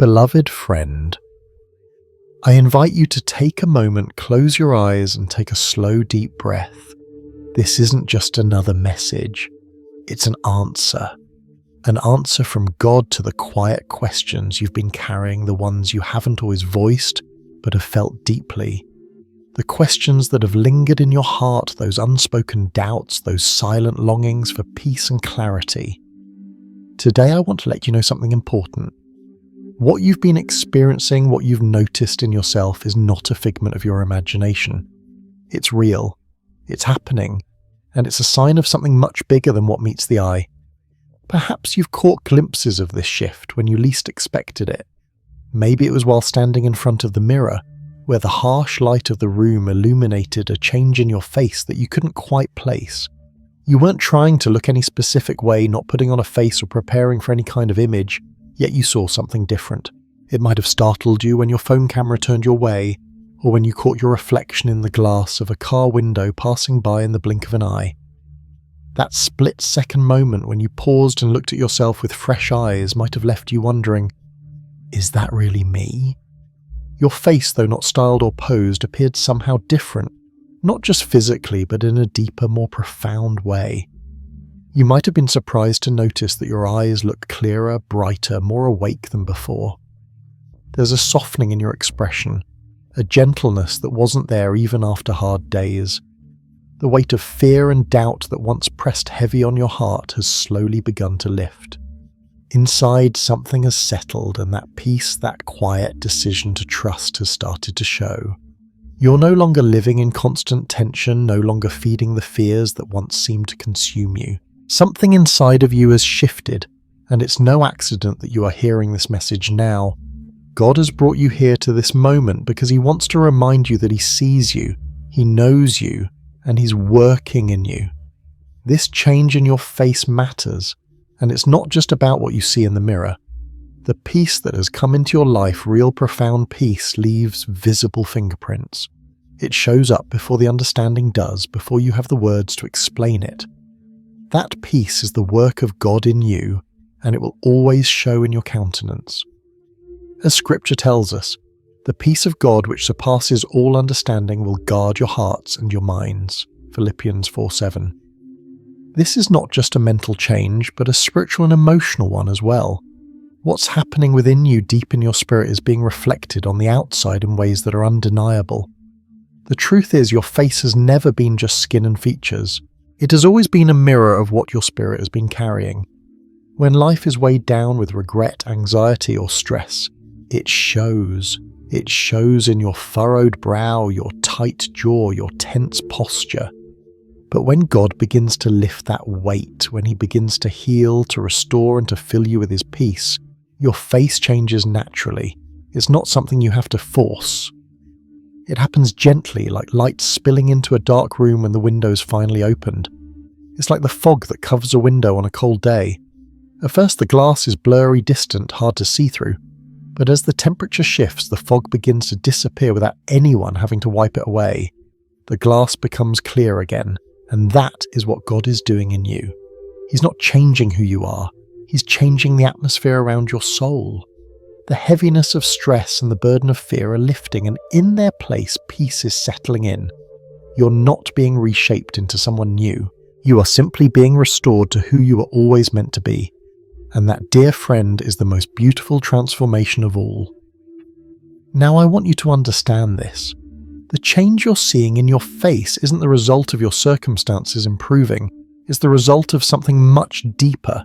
Beloved friend, I invite you to take a moment, close your eyes, and take a slow, deep breath. This isn't just another message. It's an answer from God to the quiet questions you've been carrying, the ones you haven't always voiced but have felt deeply. The questions that have lingered in your heart, those unspoken doubts, those silent longings for peace and clarity. Today I want to let you know something important. What you've been experiencing, what you've noticed in yourself, is not a figment of your imagination. It's real, it's happening, and it's a sign of something much bigger than what meets the eye. Perhaps you've caught glimpses of this shift when you least expected it. Maybe it was while standing in front of the mirror, where the harsh light of the room illuminated a change in your face that you couldn't quite place. You weren't trying to look any specific way, not putting on a face or preparing for any kind of image, yet you saw something different. It might have startled you when your phone camera turned your way, or when you caught your reflection in the glass of a car window passing by in the blink of an eye. That split-second moment when you paused and looked at yourself with fresh eyes might have left you wondering, is that really me? Your face, though not styled or posed, appeared somehow different, not just physically, but in a deeper, more profound way. You might have been surprised to notice that your eyes look clearer, brighter, more awake than before. There's a softening in your expression, a gentleness that wasn't there even after hard days. The weight of fear and doubt that once pressed heavy on your heart has slowly begun to lift. Inside, something has settled, and that peace, that quiet decision to trust has started to show. You're no longer living in constant tension, no longer feeding the fears that once seemed to consume you. Something inside of you has shifted, and it's no accident that you are hearing this message now. God has brought you here to this moment because He wants to remind you that He sees you, He knows you, and He's working in you. This change in your face matters, and it's not just about what you see in the mirror. The peace that has come into your life, real profound peace, leaves visible fingerprints. It shows up before the understanding does, before you have the words to explain it. That peace is the work of God in you, and it will always show in your countenance. As Scripture tells us, the peace of God which surpasses all understanding will guard your hearts and your minds. Philippians 4:7. This is not just a mental change, but a spiritual and emotional one as well. What's happening within you deep in your spirit is being reflected on the outside in ways that are undeniable. The truth is, your face has never been just skin and features. It has always been a mirror of what your spirit has been carrying. When life is weighed down with regret, anxiety, or stress, it shows. It shows in your furrowed brow, your tight jaw, your tense posture. But when God begins to lift that weight, when He begins to heal, to restore, and to fill you with His peace, your face changes naturally. It's not something you have to force. It happens gently, like light spilling into a dark room when the window's finally opened. It's like the fog that covers a window on a cold day. At first the glass is blurry, distant, hard to see through. But as the temperature shifts, the fog begins to disappear without anyone having to wipe it away. The glass becomes clear again, and that is what God is doing in you. He's not changing who you are. He's changing the atmosphere around your soul. The heaviness of stress and the burden of fear are lifting, and in their place, peace is settling in. You're not being reshaped into someone new. You are simply being restored to who you were always meant to be. And that, dear friend, is the most beautiful transformation of all. Now I want you to understand this. The change you're seeing in your face isn't the result of your circumstances improving. It's the result of something much deeper.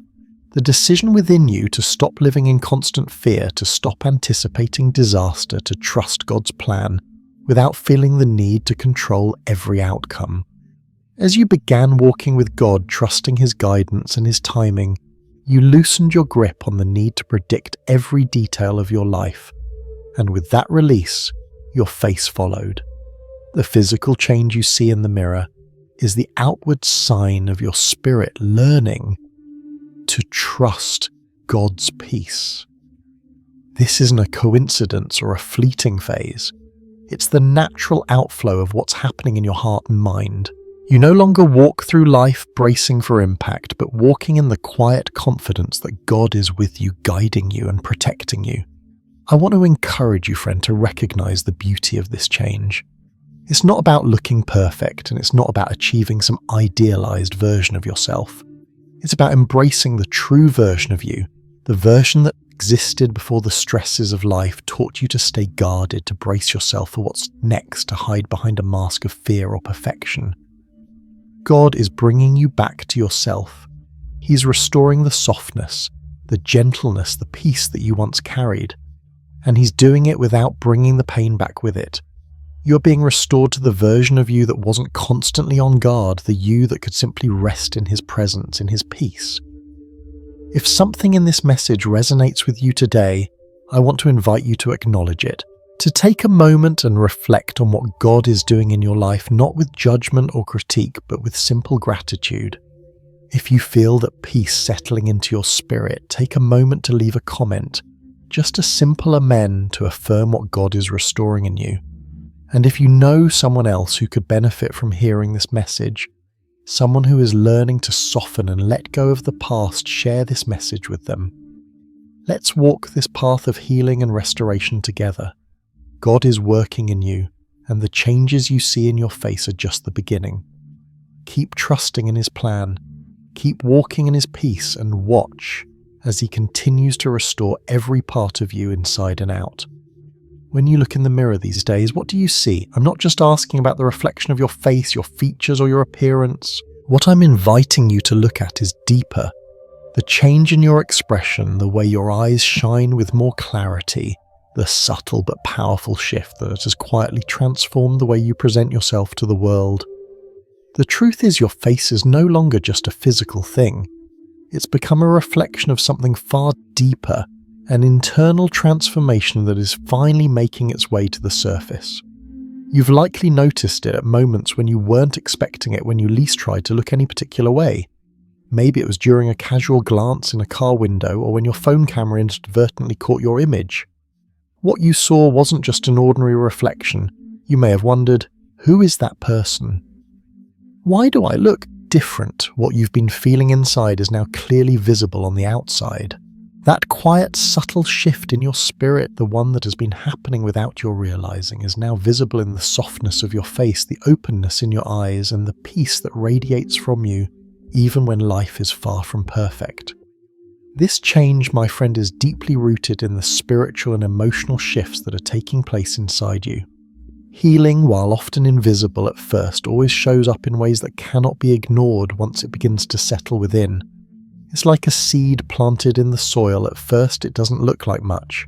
The decision within you to stop living in constant fear, to stop anticipating disaster, to trust God's plan, without feeling the need to control every outcome. As you began walking with God, trusting His guidance and His timing, you loosened your grip on the need to predict every detail of your life. And with that release, your face followed. The physical change you see in the mirror is the outward sign of your spirit learning to trust God's peace. This isn't a coincidence or a fleeting phase. It's the natural outflow of what's happening in your heart and mind. You no longer walk through life bracing for impact, but walking in the quiet confidence that God is with you, guiding you and protecting you. I want to encourage you, friend, to recognize the beauty of this change. It's not about looking perfect, and it's not about achieving some idealized version of yourself. It's about embracing the true version of you, the version that existed before the stresses of life taught you to stay guarded, to brace yourself for what's next, to hide behind a mask of fear or perfection. God is bringing you back to yourself. He's restoring the softness, the gentleness, the peace that you once carried. And He's doing it without bringing the pain back with it. You're being restored to the version of you that wasn't constantly on guard, the you that could simply rest in His presence, in His peace. If something in this message resonates with you today, I want to invite you to acknowledge it, to take a moment and reflect on what God is doing in your life, not with judgment or critique, but with simple gratitude. If you feel that peace settling into your spirit, take a moment to leave a comment, just a simple amen to affirm what God is restoring in you. And if you know someone else who could benefit from hearing this message, someone who is learning to soften and let go of the past, share this message with them. Let's walk this path of healing and restoration together. God is working in you, and the changes you see in your face are just the beginning. Keep trusting in His plan. Keep walking in His peace, and watch as He continues to restore every part of you inside and out. When you look in the mirror these days, what do you see? I'm not just asking about the reflection of your face, your features, or your appearance. What I'm inviting you to look at is deeper. The change in your expression, the way your eyes shine with more clarity, the subtle but powerful shift that has quietly transformed the way you present yourself to the world. The truth is, your face is no longer just a physical thing. It's become a reflection of something far deeper, an internal transformation that is finally making its way to the surface. You've likely noticed it at moments when you weren't expecting it, when you least tried to look any particular way. Maybe it was during a casual glance in a car window, or when your phone camera inadvertently caught your image. What you saw wasn't just an ordinary reflection. You may have wondered, who is that person? Why do I look different? What you've been feeling inside is now clearly visible on the outside. That quiet, subtle shift in your spirit, the one that has been happening without your realizing, is now visible in the softness of your face, the openness in your eyes, and the peace that radiates from you, even when life is far from perfect. This change, my friend, is deeply rooted in the spiritual and emotional shifts that are taking place inside you. Healing, while often invisible at first, always shows up in ways that cannot be ignored once it begins to settle within. It's like a seed planted in the soil. At first it doesn't look like much,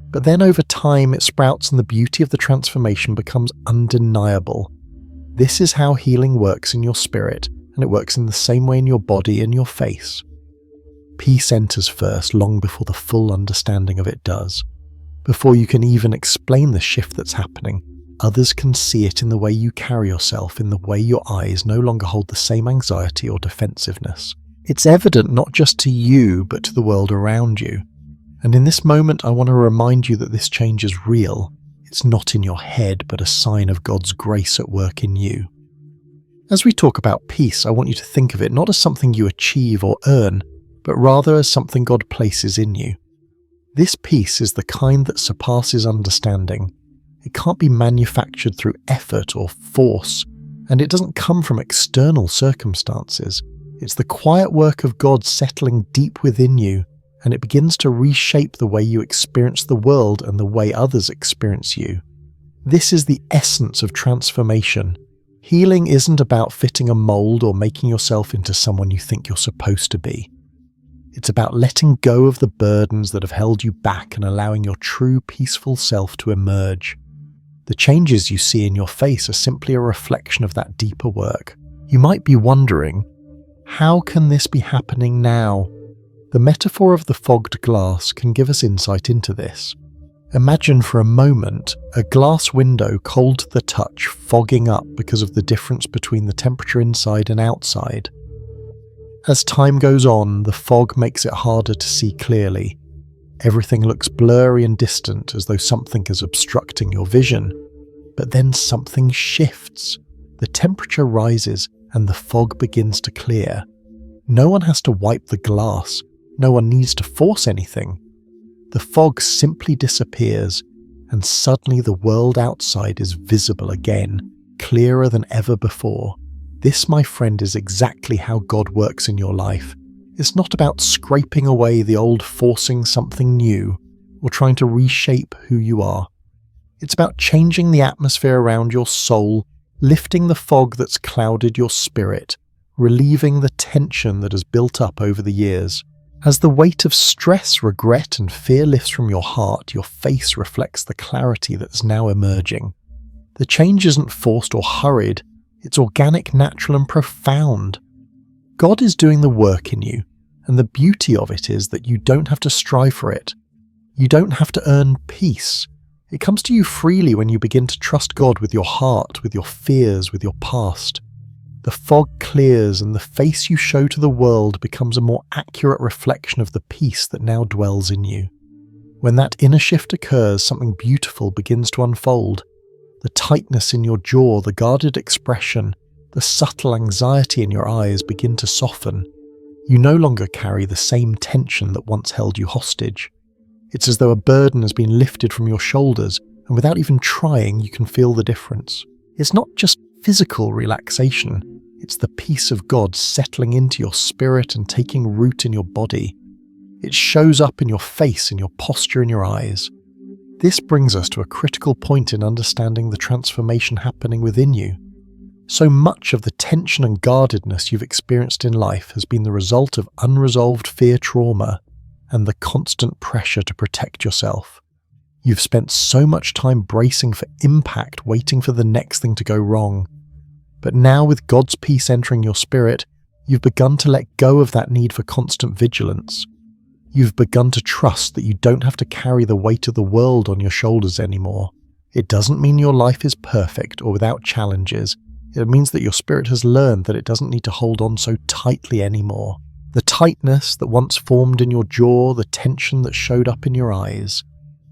but then over time it sprouts and the beauty of the transformation becomes undeniable. This is how healing works in your spirit, and it works in the same way in your body and your face. Peace enters first, long before the full understanding of it does. Before you can even explain the shift that's happening, others can see it in the way you carry yourself, in the way your eyes no longer hold the same anxiety or defensiveness. It's evident not just to you, but to the world around you. And in this moment, I want to remind you that this change is real. It's not in your head, but a sign of God's grace at work in you. As we talk about peace, I want you to think of it not as something you achieve or earn, but rather as something God places in you. This peace is the kind that surpasses understanding. It can't be manufactured through effort or force, and it doesn't come from external circumstances. It's the quiet work of God settling deep within you, and it begins to reshape the way you experience the world and the way others experience you. This is the essence of transformation. Healing isn't about fitting a mold or making yourself into someone you think you're supposed to be. It's about letting go of the burdens that have held you back and allowing your true peaceful self to emerge. The changes you see in your face are simply a reflection of that deeper work. You might be wondering, how can this be happening now? The metaphor of the fogged glass can give us insight into this. Imagine for a moment a glass window cold to the touch, fogging up because of the difference between the temperature inside and outside. As time goes on, the fog makes it harder to see clearly. Everything looks blurry and distant, as though something is obstructing your vision. But then something shifts. The temperature rises and the fog begins to clear. No one has to wipe the glass. No one needs to force anything. The fog simply disappears, and suddenly the world outside is visible again, clearer than ever before. This, my friend, is exactly how God works in your life. It's not about scraping away the old, forcing something new, or trying to reshape who you are. It's about changing the atmosphere around your soul, lifting the fog that's clouded your spirit, relieving the tension that has built up over the years. As the weight of stress, regret, and fear lifts from your heart, your face reflects the clarity that's now emerging. The change isn't forced or hurried, it's organic, natural, and profound. God is doing the work in you, and the beauty of it is that you don't have to strive for it. You don't have to earn peace. It comes to you freely when you begin to trust God with your heart, with your fears, with your past. The fog clears and the face you show to the world becomes a more accurate reflection of the peace that now dwells in you. When that inner shift occurs, something beautiful begins to unfold. The tightness in your jaw, the guarded expression, the subtle anxiety in your eyes begin to soften. You no longer carry the same tension that once held you hostage. It's as though a burden has been lifted from your shoulders, and without even trying, you can feel the difference. It's not just physical relaxation, it's the peace of God settling into your spirit and taking root in your body. It shows up in your face, in your posture, in your eyes. This brings us to a critical point in understanding the transformation happening within you. So much of the tension and guardedness you've experienced in life has been the result of unresolved fear trauma and the constant pressure to protect yourself. You've spent so much time bracing for impact, waiting for the next thing to go wrong. But now, with God's peace entering your spirit, you've begun to let go of that need for constant vigilance. You've begun to trust that you don't have to carry the weight of the world on your shoulders anymore. It doesn't mean your life is perfect or without challenges. It means that your spirit has learned that it doesn't need to hold on so tightly anymore. The tightness that once formed in your jaw, the tension that showed up in your eyes,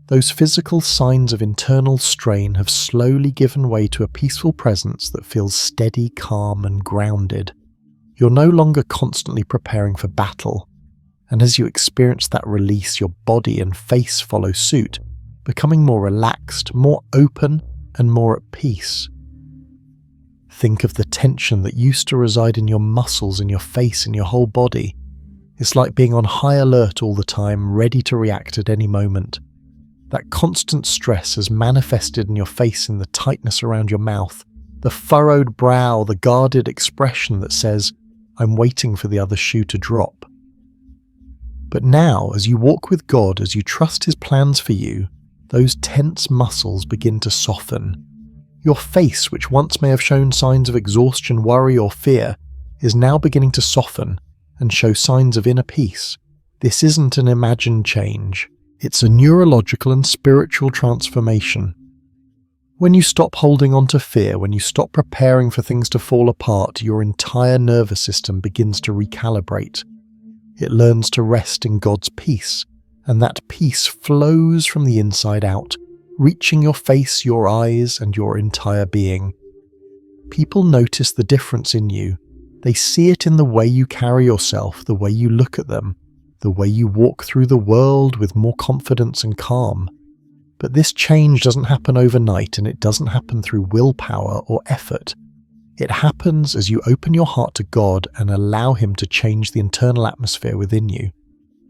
those physical signs of internal strain have slowly given way to a peaceful presence that feels steady, calm, and grounded. You're no longer constantly preparing for battle, and as you experience that release, your body and face follow suit, becoming more relaxed, more open, and more at peace. Think of the tension that used to reside in your muscles, in your face, in your whole body. It's like being on high alert all the time, ready to react at any moment. That constant stress has manifested in your face in the tightness around your mouth, the furrowed brow, the guarded expression that says, "I'm waiting for the other shoe to drop." But now, as you walk with God, as you trust His plans for you, those tense muscles begin to soften. Your face, which once may have shown signs of exhaustion, worry, or fear, is now beginning to soften and show signs of inner peace. This isn't an imagined change. It's a neurological and spiritual transformation. When you stop holding on to fear, when you stop preparing for things to fall apart, your entire nervous system begins to recalibrate. It learns to rest in God's peace, and that peace flows from the inside out, reaching your face, your eyes, and your entire being. People notice the difference in you. They see it in the way you carry yourself, the way you look at them, the way you walk through the world with more confidence and calm. But this change doesn't happen overnight, and it doesn't happen through willpower or effort. It happens as you open your heart to God and allow Him to change the internal atmosphere within you.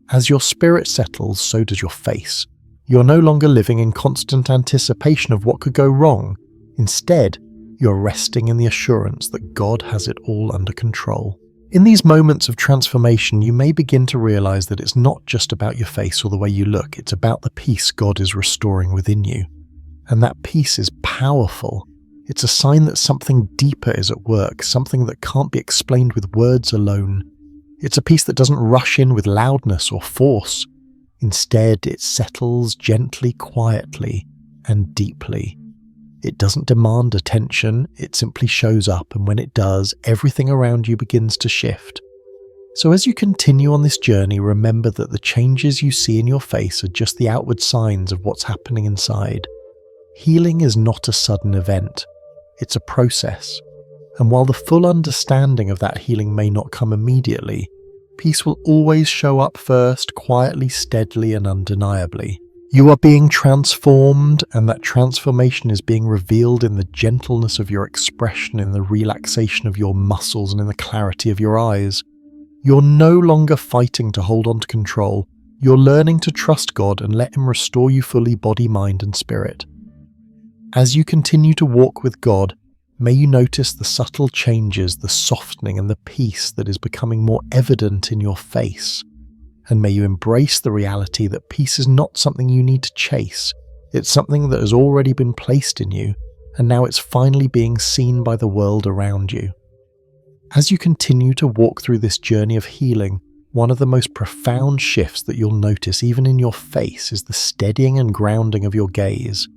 As your spirit settles, so does your face. You're no longer living in constant anticipation of what could go wrong. Instead, you're resting in the assurance that God has it all under control. In these moments of transformation, you may begin to realize that it's not just about your face or the way you look, it's about the peace God is restoring within you. And that peace is powerful. It's a sign that something deeper is at work, something that can't be explained with words alone. It's a peace that doesn't rush in with loudness or force. Instead, it settles gently, quietly, and deeply. It doesn't demand attention, it simply shows up, and when it does, everything around you begins to shift. So as you continue on this journey, remember that the changes you see in your face are just the outward signs of what's happening inside. Healing is not a sudden event, it's a process. And while the full understanding of that healing may not come immediately, Peace will always show up first, quietly, steadily, and undeniably. You are being transformed, and that transformation is being revealed in the gentleness of your expression, in the relaxation of your muscles, and in the clarity of your eyes. You're no longer fighting to hold on to control. You're learning to trust God and let Him restore you fully, body, mind, and spirit. As you continue to walk with God, may you notice the subtle changes, the softening, and the peace that is becoming more evident in your face. And may you embrace the reality that peace is not something you need to chase. It's something that has already been placed in you, and now it's finally being seen by the world around you. As you continue to walk through this journey of healing, one of the most profound shifts that you'll notice even in your face is the steadying and grounding of your gaze.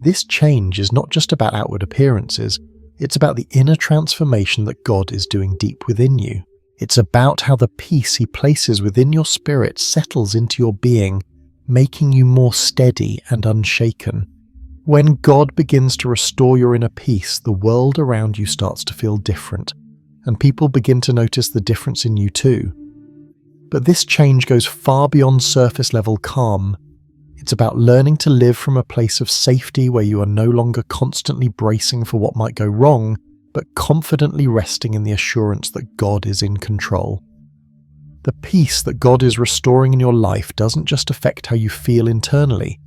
This change is not just about outward appearances, it's about the inner transformation that God is doing deep within you. It's about how the peace He places within your spirit settles into your being, making you more steady and unshaken. When God begins to restore your inner peace, the world around you starts to feel different, and people begin to notice the difference in you too. But this change goes far beyond surface level calm. It's about learning to live from a place of safety where you are no longer constantly bracing for what might go wrong, but confidently resting in the assurance that God is in control. The peace that God is restoring in your life doesn't just affect how you feel internally.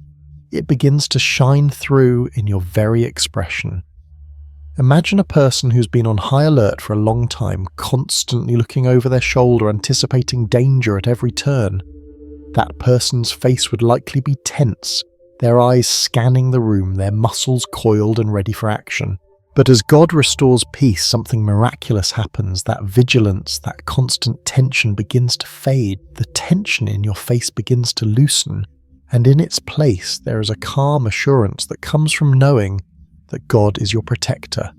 It begins to shine through in your very expression. Imagine a person who's been on high alert for a long time, constantly looking over their shoulder, anticipating danger at every turn. That person's face would likely be tense, their eyes scanning the room, their muscles coiled and ready for action. But as God restores peace, something miraculous happens. That vigilance, that constant tension begins to fade. The tension in your face begins to loosen, and in its place there is a calm assurance that comes from knowing that God is your protector.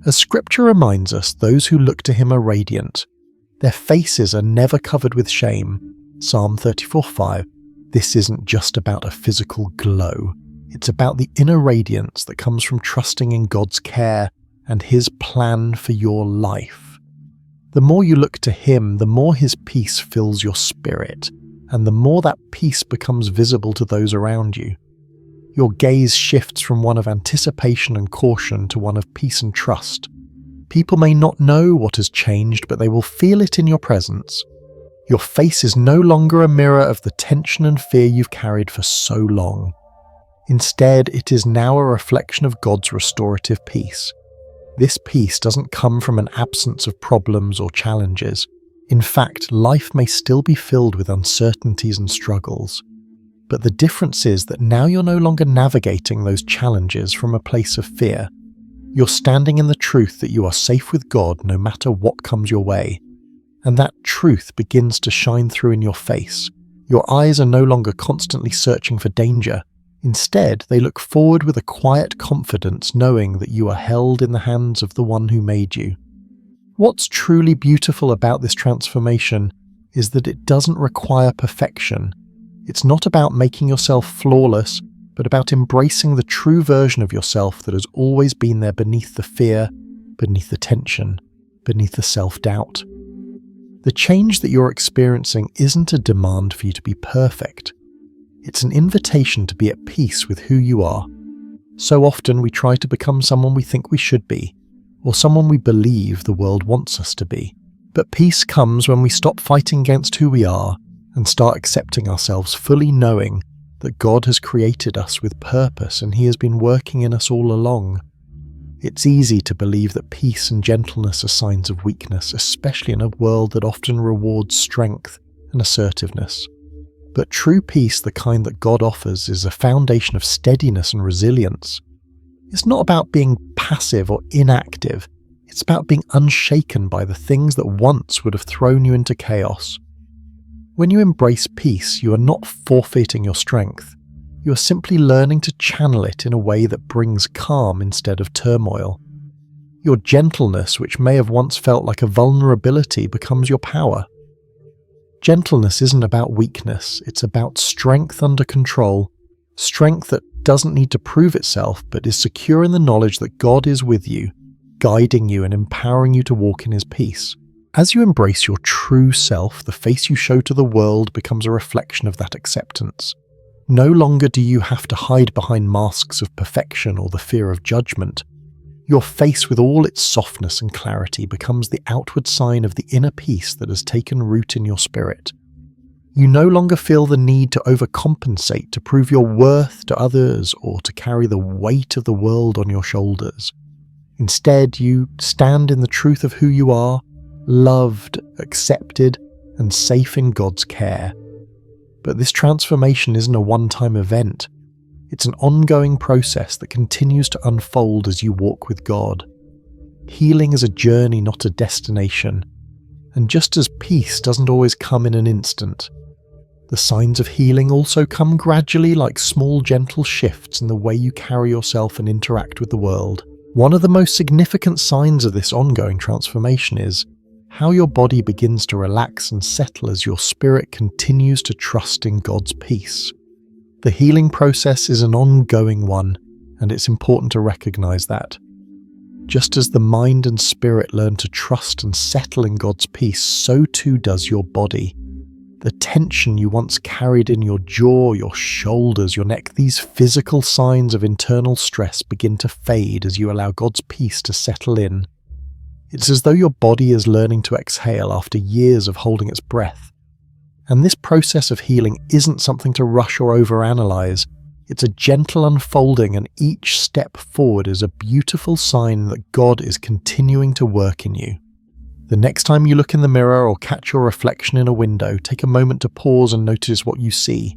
As Scripture reminds us, those who look to Him are radiant. Their faces are never covered with shame. Psalm 34:5. This isn't just about a physical glow. It's about the inner radiance that comes from trusting in God's care and His plan for your life. The more you look to Him, the more His peace fills your spirit, and the more that peace becomes visible to those around you. Your gaze shifts from one of anticipation and caution to one of peace and trust. People may not know what has changed, but they will feel it in your presence. Your face is no longer a mirror of the tension and fear you've carried for so long. Instead, it is now a reflection of God's restorative peace. This peace doesn't come from an absence of problems or challenges. In fact, life may still be filled with uncertainties and struggles. But the difference is that now you're no longer navigating those challenges from a place of fear. You're standing in the truth that you are safe with God no matter what comes your way. And that truth begins to shine through in your face. Your eyes are no longer constantly searching for danger. Instead, they look forward with a quiet confidence, knowing that you are held in the hands of the one who made you. What's truly beautiful about this transformation is that it doesn't require perfection. It's not about making yourself flawless, but about embracing the true version of yourself that has always been there beneath the fear, beneath the tension, beneath the self-doubt. The change that you're experiencing isn't a demand for you to be perfect. It's an invitation to be at peace with who you are. So often we try to become someone we think we should be, or someone we believe the world wants us to be. But peace comes when we stop fighting against who we are and start accepting ourselves, fully knowing that God has created us with purpose and He has been working in us all along. It's easy to believe that peace and gentleness are signs of weakness, especially in a world that often rewards strength and assertiveness. But true peace, the kind that God offers, is a foundation of steadiness and resilience. It's not about being passive or inactive. It's about being unshaken by the things that once would have thrown you into chaos. When you embrace peace, you are not forfeiting your strength. You are simply learning to channel it in a way that brings calm instead of turmoil. Your gentleness, which may have once felt like a vulnerability, becomes your power. Gentleness isn't about weakness, it's about strength under control, strength that doesn't need to prove itself but is secure in the knowledge that God is with you, guiding you and empowering you to walk in His peace. As you embrace your true self, the face you show to the world becomes a reflection of that acceptance. No longer do you have to hide behind masks of perfection or the fear of judgment. Your face, with all its softness and clarity, becomes the outward sign of the inner peace that has taken root in your spirit. You no longer feel the need to overcompensate to prove your worth to others or to carry the weight of the world on your shoulders. Instead, you stand in the truth of who you are, loved, accepted, and safe in God's care. But this transformation isn't a one-time event. It's an ongoing process that continues to unfold as you walk with God. Healing is a journey, not a destination. And just as peace doesn't always come in an instant, the signs of healing also come gradually, like small, gentle shifts in the way you carry yourself and interact with the world. One of the most significant signs of this ongoing transformation is how your body begins to relax and settle as your spirit continues to trust in God's peace. The healing process is an ongoing one, and it's important to recognize that. Just as the mind and spirit learn to trust and settle in God's peace, so too does your body. The tension you once carried in your jaw, your shoulders, your neck, these physical signs of internal stress begin to fade as you allow God's peace to settle in. It's as though your body is learning to exhale after years of holding its breath. And this process of healing isn't something to rush or overanalyze. It's a gentle unfolding, and each step forward is a beautiful sign that God is continuing to work in you. The next time you look in the mirror or catch your reflection in a window, take a moment to pause and notice what you see.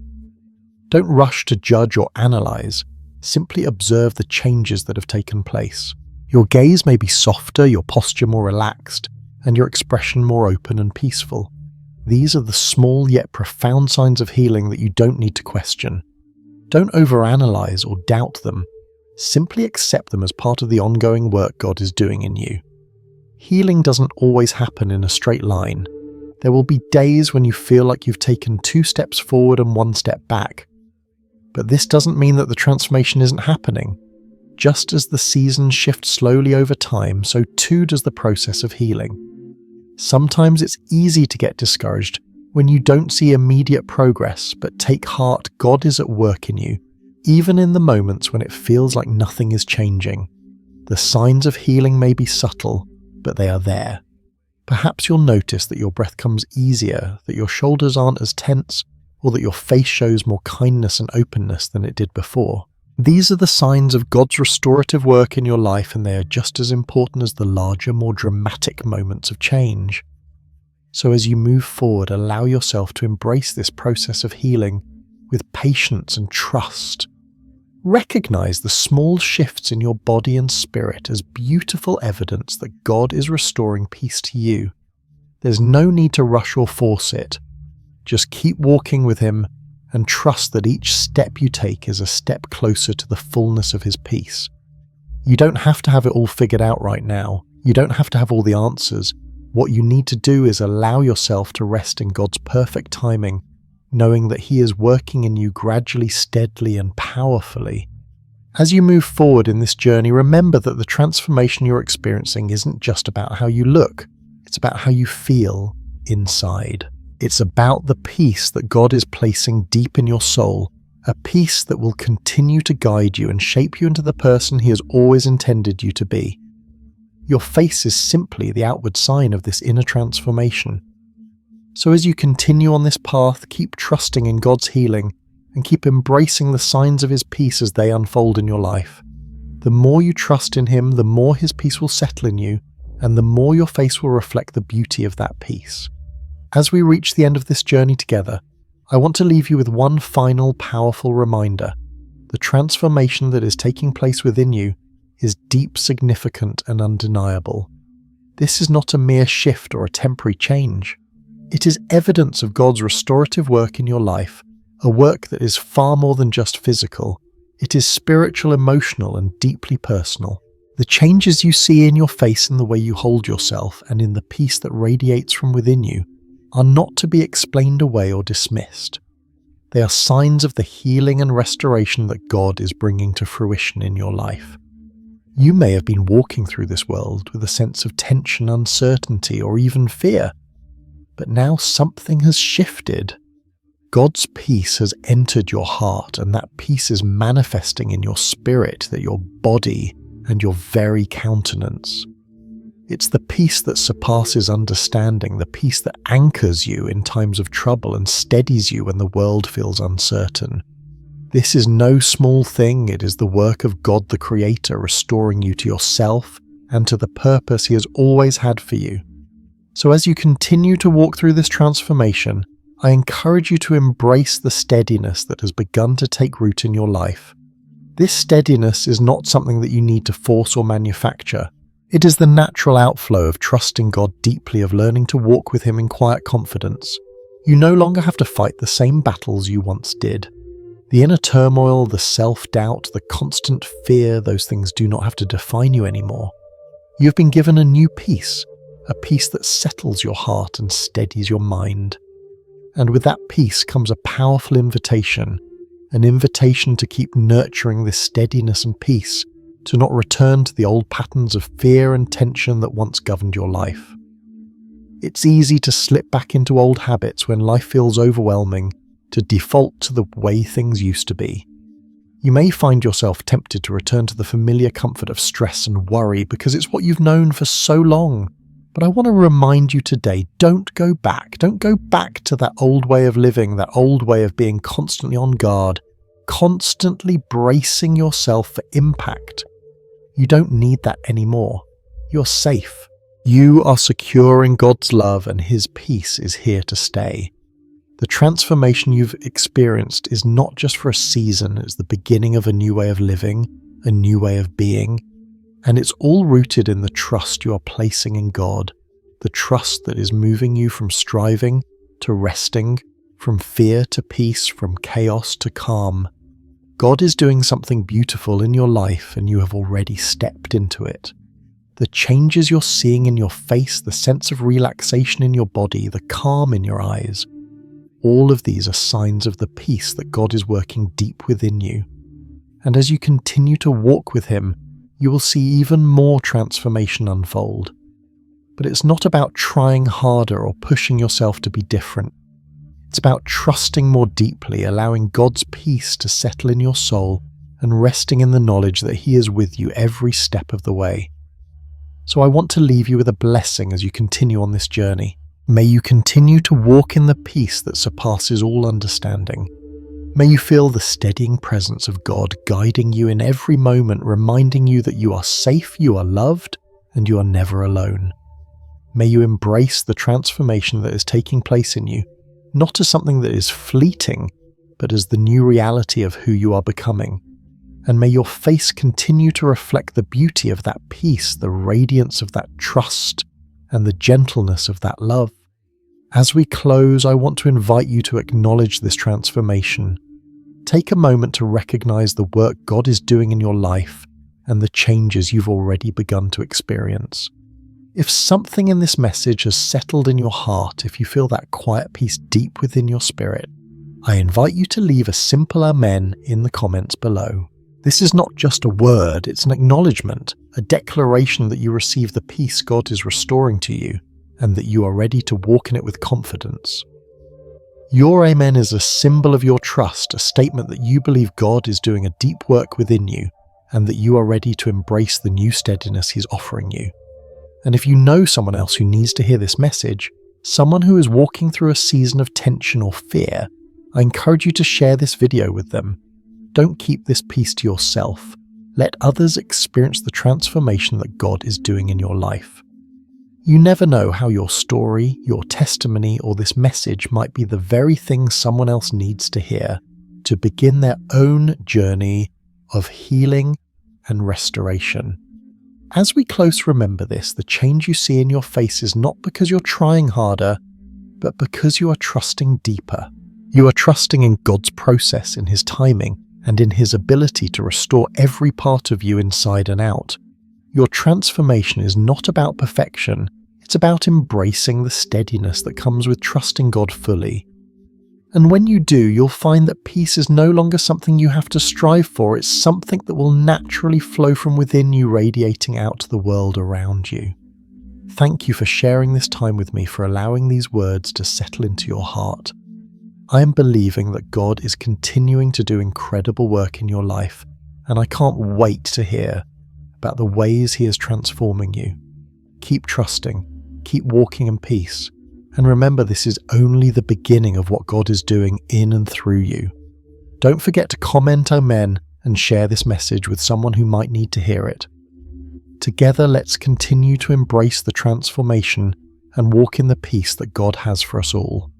Don't rush to judge or analyze. Simply observe the changes that have taken place. Your gaze may be softer, your posture more relaxed, and your expression more open and peaceful. These are the small yet profound signs of healing that you don't need to question. Don't overanalyze or doubt them. Simply accept them as part of the ongoing work God is doing in you. Healing doesn't always happen in a straight line. There will be days when you feel like you've taken 2 steps forward and 1 step back. But this doesn't mean that the transformation isn't happening. Just as the seasons shift slowly over time, so too does the process of healing. Sometimes it's easy to get discouraged when you don't see immediate progress, but take heart, God is at work in you, even in the moments when it feels like nothing is changing. The signs of healing may be subtle, but they are there. Perhaps you'll notice that your breath comes easier, that your shoulders aren't as tense, or that your face shows more kindness and openness than it did before. These are the signs of God's restorative work in your life, and they are just as important as the larger, more dramatic moments of change. So as you move forward, allow yourself to embrace this process of healing with patience and trust. Recognize the small shifts in your body and spirit as beautiful evidence that God is restoring peace to you. There's no need to rush or force it. Just keep walking with Him and trust that each step you take is a step closer to the fullness of His peace. You don't have to have it all figured out right now. You don't have to have all the answers. What you need to do is allow yourself to rest in God's perfect timing, knowing that He is working in you gradually, steadily, and powerfully. As you move forward in this journey, remember that the transformation you're experiencing isn't just about how you look. It's about how you feel inside. It's about the peace that God is placing deep in your soul, a peace that will continue to guide you and shape you into the person He has always intended you to be. Your face is simply the outward sign of this inner transformation. So as you continue on this path, keep trusting in God's healing and keep embracing the signs of His peace as they unfold in your life. The more you trust in Him, the more His peace will settle in you, and the more your face will reflect the beauty of that peace. As we reach the end of this journey together, I want to leave you with one final powerful reminder. The transformation that is taking place within you is deep, significant, and undeniable. This is not a mere shift or a temporary change. It is evidence of God's restorative work in your life, a work that is far more than just physical. It is spiritual, emotional, and deeply personal. The changes you see in your face, in the way you hold yourself, and in the peace that radiates from within you, are not to be explained away or dismissed. They are signs of the healing and restoration that God is bringing to fruition in your life. You may have been walking through this world with a sense of tension, uncertainty, or even fear, but now something has shifted. God's peace has entered your heart, and that peace is manifesting in your spirit, that your body, and your very countenance. It's the peace that surpasses understanding, the peace that anchors you in times of trouble and steadies you when the world feels uncertain. This is no small thing. It is the work of God the Creator restoring you to yourself and to the purpose He has always had for you. So as you continue to walk through this transformation, I encourage you to embrace the steadiness that has begun to take root in your life. This steadiness is not something that you need to force or manufacture. It is the natural outflow of trusting God deeply, of learning to walk with Him in quiet confidence. You no longer have to fight the same battles you once did. The inner turmoil, the self-doubt, the constant fear, those things do not have to define you anymore. You have been given a new peace, a peace that settles your heart and steadies your mind. And with that peace comes a powerful invitation, an invitation to keep nurturing this steadiness and peace, to not return to the old patterns of fear and tension that once governed your life. It's easy to slip back into old habits when life feels overwhelming, to default to the way things used to be. You may find yourself tempted to return to the familiar comfort of stress and worry because it's what you've known for so long. But I want to remind you today, don't go back. Don't go back to that old way of living, that old way of being constantly on guard, constantly bracing yourself for impact. You don't need that anymore. You're safe. You are secure in God's love, and His peace is here to stay. The transformation you've experienced is not just for a season, it's the beginning of a new way of living, a new way of being, and it's all rooted in the trust you are placing in God, the trust that is moving you from striving to resting, from fear to peace, from chaos to calm. God is doing something beautiful in your life, and you have already stepped into it. The changes you're seeing in your face, the sense of relaxation in your body, the calm in your eyes, all of these are signs of the peace that God is working deep within you. And as you continue to walk with Him, you will see even more transformation unfold. But it's not about trying harder or pushing yourself to be different. It's about trusting more deeply, allowing God's peace to settle in your soul, and resting in the knowledge that He is with you every step of the way. So I want to leave you with a blessing as you continue on this journey. May you continue to walk in the peace that surpasses all understanding. May you feel the steadying presence of God guiding you in every moment, reminding you that you are safe, you are loved, and you are never alone. May you embrace the transformation that is taking place in you, not as something that is fleeting, but as the new reality of who you are becoming. And may your face continue to reflect the beauty of that peace, the radiance of that trust, and the gentleness of that love. As we close, I want to invite you to acknowledge this transformation. Take a moment to recognize the work God is doing in your life and the changes you've already begun to experience. If something in this message has settled in your heart, if you feel that quiet peace deep within your spirit, I invite you to leave a simple amen in the comments below. This is not just a word, it's an acknowledgement, a declaration that you receive the peace God is restoring to you, and that you are ready to walk in it with confidence. Your amen is a symbol of your trust, a statement that you believe God is doing a deep work within you, and that you are ready to embrace the new steadiness He's offering you. And if you know someone else who needs to hear this message, someone who is walking through a season of tension or fear, I encourage you to share this video with them. Don't keep this peace to yourself. Let others experience the transformation that God is doing in your life. You never know how your story, your testimony, or this message might be the very thing someone else needs to hear to begin their own journey of healing and restoration. As we close, remember this: the change you see in your face is not because you're trying harder, but because you are trusting deeper. You are trusting in God's process, in His timing, and in His ability to restore every part of you inside and out. Your transformation is not about perfection, it's about embracing the steadiness that comes with trusting God fully. And when you do, you'll find that peace is no longer something you have to strive for, it's something that will naturally flow from within you, radiating out to the world around you. Thank you for sharing this time with me, for allowing these words to settle into your heart. I am believing that God is continuing to do incredible work in your life, and I can't wait to hear about the ways He is transforming you. Keep trusting, keep walking in peace, and remember, this is only the beginning of what God is doing in and through you. Don't forget to comment Amen and share this message with someone who might need to hear it. Together, let's continue to embrace the transformation and walk in the peace that God has for us all.